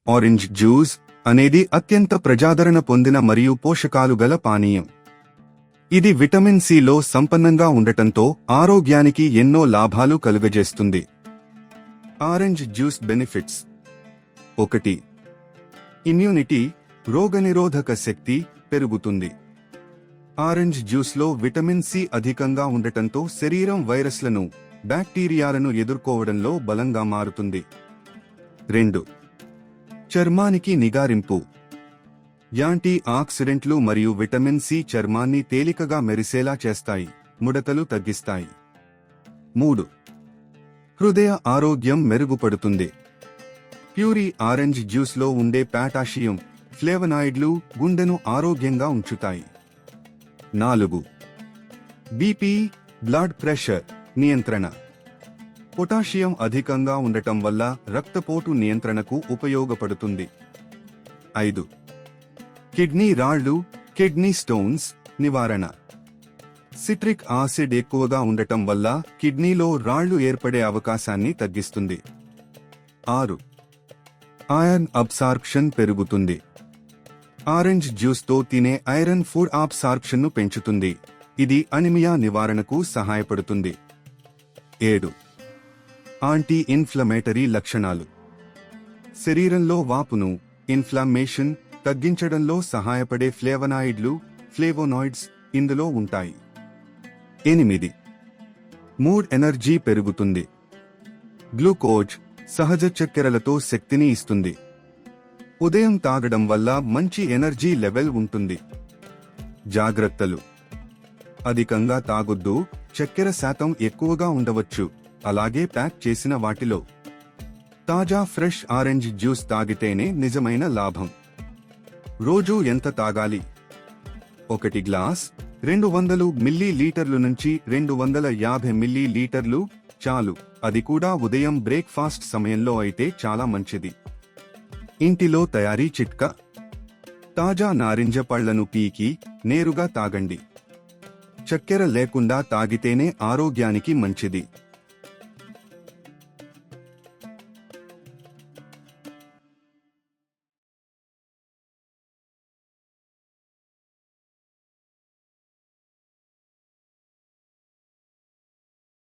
Orange juice అనేది అత్యంత ప్రజాదరణ పొందిన మరియు పోషకాలు గల పానీయం. ఇది విటమిన్ సిలో సంపన్నంగా ఉండటంతో ఆరోగ్యానికి ఎన్నో లాభాలు కలుగజేస్తుంది. Orange juice benefits: 1. ఇమ్యూనిటీ, రోగనిరోధక శక్తి పెరుగుతుంది. ఆరెంజ్ జ్యూస్లో విటమిన్ సి అధికంగా ఉండటంతో శరీరం వైరస్లను, బ్యాక్టీరియాలను ఎదుర్కోవడంలో బలంగా మారుతుంది. 2. చర్మానికి నిగారింపు. యాంటీ ఆక్సిడెంట్లు మరియు విటమిన్ సి చర్మాన్ని తేలికగా మెరిసేలా చేస్తాయి, ముడతలు తగ్గిస్తాయి. 3. హృదయ ఆరోగ్యం మెరుగుపడుతుంది. ప్యూరీ ఆరెంజ్ జ్యూస్లో ఉండే పొటాషియం, ఫ్లేవనాయిడ్లు గుండెను ఆరోగ్యంగా ఉంచుతాయి. 4. బీపీ, బ్లడ్ ప్రెషర్ నియంత్రణ. పొటాషియం అధికంగా ఉండటం వల్ల రక్తపోటు నియంత్రణకు ఉపయోగపడుతుంది. 5. కిడ్నీ రాళ్లు, కిడ్నీ స్టోన్స్ నివారణ. సిట్రిక్ యాసిడ్ ఎక్కువగా ఉండటం వల్ల కిడ్నీలో రాళ్లు ఏర్పడే అవకాశాన్ని తగ్గిస్తుంది. 6. ఐరన్ అబ్సార్ప్షన్ పెరుగుతుంది. ఆరెంజ్ జ్యూస్తో తినే ఐరన్ ఫుడ్ అబ్సార్ప్షన్ను పెంచుతుంది. ఇది అనీమియా నివారణకు సహాయపడుతుంది. 7. యాంటీ ఇన్ఫ్లమేటరీ లక్షణాలు. శరీరంలో వాపును, ఇన్ఫ్లమేషన్ తగ్గించడంలో సహాయపడే ఫ్లేవనాయిడ్లు, ఫ్లేవోనాయిడ్స్ ఇందులో ఉంటాయి. 8. మూడ్ ఎనర్జీ పెరుగుతుంది. గ్లూకోజ్ సహజ చక్కెరలతో శక్తిని ఇస్తుంది. ఉదయం తాగడం వల్ల మంచి ఎనర్జీ లెవెల్ ఉంటుంది. జాగ్రత్తలు: అధికంగా తాగొద్దు, చక్కెర శాతం ఎక్కువగా ఉండవచ్చు. అలాగే ప్యాక్ చేసిన వాటిలో తాజా ఫ్రెష్ ఆరెంజ్ జ్యూస్ తాగితేనే నిజమైన లాభం. రోజూ ఎంత తాగాలి? 1 గ్లాస్ 200 మిల్లీలీటర్లు నుంచి 250 మిల్లీలీటర్లు చాలు. అది కూడా ఉదయం బ్రేక్ఫాస్ట్ సమయంలో అయితే చాలా మంచిది. ఇంటిలో తయారీ చిట్కా: తాజా నారింజ పళ్లను పీకి నేరుగా తాగండి. చక్కెర లేకుండా తాగితేనే ఆరోగ్యానికి మంచిది.